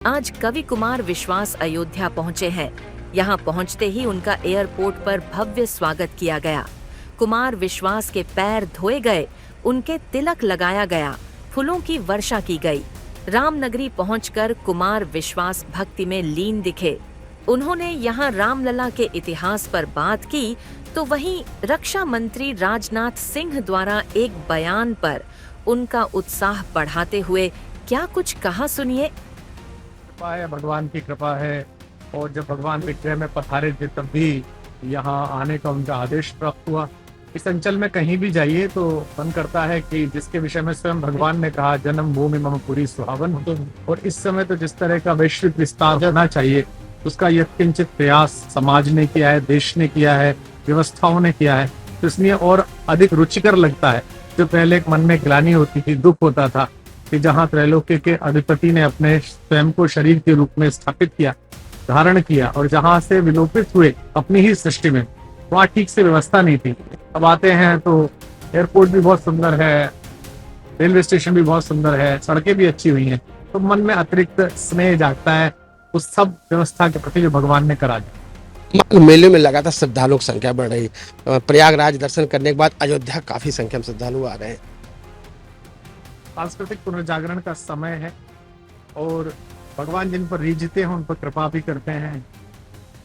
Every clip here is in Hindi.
आज कवि कुमार विश्वास अयोध्या पहुंचे हैं। यहां पहुंचते ही उनका एयरपोर्ट पर भव्य स्वागत किया गया। कुमार विश्वास के पैर धोए गए, उनके तिलक लगाया गया, फूलों की वर्षा की गई। रामनगरी पहुंचकर कुमार विश्वास भक्ति में लीन दिखे। उन्होंने यहां रामलला के इतिहास पर बात की, तो वहीं रक्षा मंत्री राजनाथ सिंह द्वारा एक बयान पर उनका उत्साह बढ़ाते हुए क्या कुछ कहा, सुनिए। कृपा है, भगवान की कृपा है। और जब भगवान विग्रह में पधारे थे तब भी यहाँ आने का उनका आदेश प्राप्त हुआ। इस अंचल में कहीं भी जाइए तो मन करता है कि जिसके विषय में स्वयं भगवान ने कहा, जन्म भूमि मम पुरी सुहावन। और इस समय तो जिस तरह का वैश्विक विस्तार होना चाहिए उसका यत्किंचित प्रयास समाज ने किया है, देश ने किया है, व्यवस्थाओं ने किया है। तो इसलिए और अधिक रुचिकर लगता है। जो पहले एक मन में ग्लानि होती थी, दुख होता था कि जहाँ त्रैलोक्य के अधिपति ने अपने स्वयं को शरीर के रूप में स्थापित किया, धारण किया, और जहाँ से विलोपित हुए अपनी ही सृष्टि में, वहाँ ठीक से व्यवस्था नहीं थी। अब आते हैं तो एयरपोर्ट भी बहुत सुंदर है, रेलवे स्टेशन भी बहुत सुंदर है, सड़कें भी अच्छी हुई हैं, तो मन में अतिरिक्त स्नेह जागता है उस सब व्यवस्था के प्रति जो भगवान ने करा दी। मेले में लगातार श्रद्धालुओं की संख्या बढ़ रही। प्रयागराज दर्शन करने के बाद अयोध्या काफी संख्या में श्रद्धालु आ रहे हैं। सांस्कृतिक पुनर्जागरण का समय है और भगवान जिन पर रीझते हैं उन पर कृपा भी करते हैं।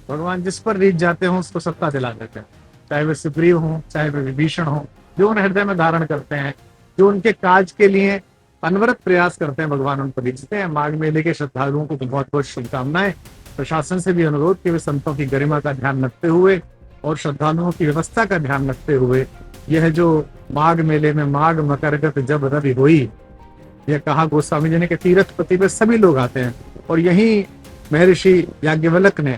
भगवान जिस पर रीझ जाते हैं उसको सत्ता दिला देते हैं, चाहे वे सुग्रीव हो, चाहे वे विभीषण हो, जो उन हृदय में धारण करते हैं, जो उनके काज के लिए अनवरत प्रयास करते हैं, भगवान उन पर रीझते हैं। माघ मेले के श्रद्धालुओं को तो बहुत बहुत शुभकामनाएं। प्रशासन से भी अनुरोध कि वे संतों की गरिमा का ध्यान रखते हुए और श्रद्धालुओं की व्यवस्था का ध्यान रखते हुए यह जो माघ मेले में माघ मकरगत जब रवि हुई, यह कहा गोस्वामी जी ने कि तीर्थपति पे सभी लोग आते हैं। और यही महर्षि याज्ञवल्क्य ने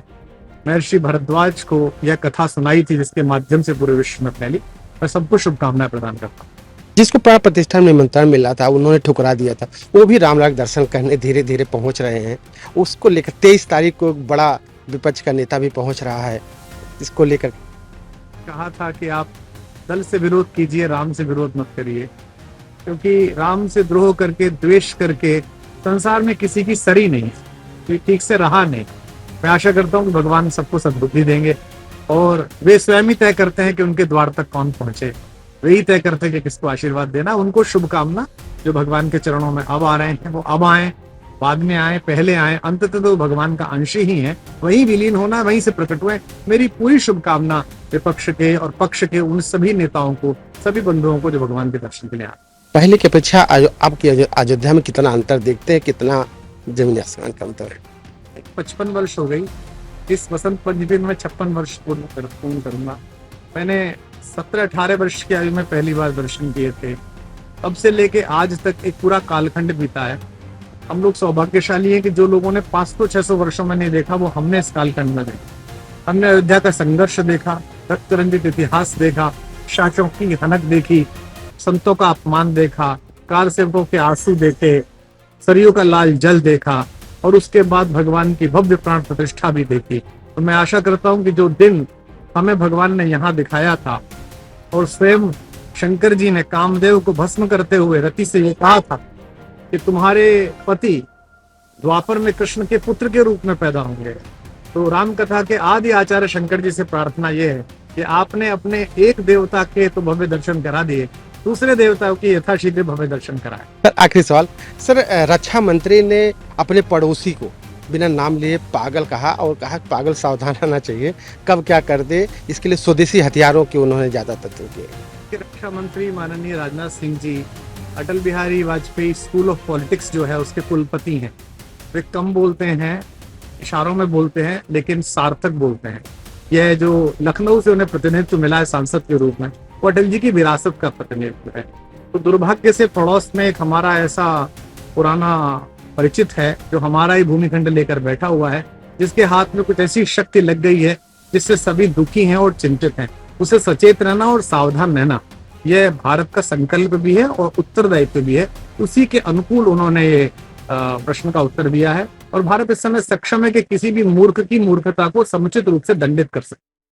महर्षि भरद्वाज को यह कथा सुनाई थी, जिसके माध्यम से पूरे विश्व में फैली। मैं सबको शुभकामनाएं प्रदान करता हूँ। जिसको प्राण प्रतिष्ठान में निमंत्रण मिला था उन्होंने ठुकरा दिया था, वो भी रामलला दर्शन करने धीरे धीरे पहुंच रहे हैं। उसको लेकर 23 तारीख को बड़ा विपक्ष का नेता भी पहुंच रहा है। इसको लेकर कहा था कि आप दल से विरोध कीजिए, राम से विरोध मत करिए, क्योंकि राम से द्रोह करके, द्वेष करके संसार में किसी की सरी नहीं, तो ठीक से रहा नहीं। मैं आशा करता हूँ कि भगवान सबको सद्बुद्धि देंगे और वे स्वयं ही तय करते हैं कि उनके द्वार तक कौन पहुंचे। वे ही तय करते हैं कि किसको आशीर्वाद देना। उनको शुभकामना, जो भगवान के चरणों में अब आ रहे हैं वो अब आए, बाद में आए, पहले आए, अंततः तो भगवान का अंश ही है, वही विलीन होना, वहीं से प्रकट हुए। मेरी पूरी शुभकामना विपक्ष के और पक्ष के उन सभी नेताओं को, सभी बंधुओं को जो भगवान के दर्शन के लिए आए। पहले की अपेक्षा अब की अयोध्या में कितना अंतर देखते हैं, कितना जमीन आसमान का अंतर है। 55 वर्ष हो गई। इस वसंत पंचमी में 56 वर्ष पूर्ण करूंगा। मैंने 17-18 वर्ष की आयु में पहली बार दर्शन किए थे। तब से लेके आज तक एक पूरा कालखंड बीता है। हम लोग सौभाग्यशाली हैं कि जो लोगों ने 500-600 वर्षों में नहीं देखा, वो हमने इस कालखंड में देखा। हमने अयोध्या का संघर्ष देखा, रक्त रंजित इतिहास देखा, शासकों की हनक देखी, संतों का अपमान देखा, कार सेवकों के आंसू देखे, सरयू का लाल जल देखा, और उसके बाद भगवान की भव्य प्राण प्रतिष्ठा भी देखी। तो मैं आशा करता हूँ कि जो दिन हमें भगवान ने यहाँ दिखाया था, और स्वयं शंकर जी ने कामदेव को भस्म करते हुए रति से ये कहा था कि तुम्हारे पति द्वापर में कृष्ण के पुत्र के रूप में पैदा होंगे, तो राम कथा के आदि आचार्य शंकर जी से प्रार्थना ये है कि आपने अपने एक देवता के तो भव्य दर्शन करा दिए, दूसरे देवताओं की यथाशीघ्र भव्य दर्शन कराए। सर, आखिरी सवाल सर, रक्षा मंत्री ने अपने पड़ोसी को बिना नाम लिए पागल कहा और कहा पागल सावधान रहना चाहिए, कब क्या कर दे, इसके लिए स्वदेशी हथियारों के उन्होंने ज्यादा तत्व किए। रक्षा मंत्री माननीय Rajnath Singh ji Atal Bihari Vajpayee school of politics जो है उसके कुलपति हैं। वे कम बोलते हैं, इशारों में बोलते हैं, लेकिन सार्थक बोलते हैं। यह जो लखनऊ से उन्हें प्रतिनिधित्व मिला है सांसद के रूप में, वो अटल जी की विरासत का प्रतिनिधित्व है। तो दुर्भाग्य से पड़ोस में एक हमारा ऐसा पुराना परिचित है जो हमारा ही भूमिखंड लेकर बैठा हुआ है, जिसके हाथ में कुछ ऐसी शक्ति लग गई है जिससे सभी दुखी हैं और चिंतित हैं। उसे सचेत रहना और सावधान रहना, यह भारत का संकल्प भी है और उत्तरदायित्व भी है। उसी के अनुकूल उन्होंने ये प्रश्न का उत्तर दिया है, और भारत इस समय सक्षम है कि किसी भी मूर्ख की मूर्खता को समुचित रूप से दंडित कर सकता है।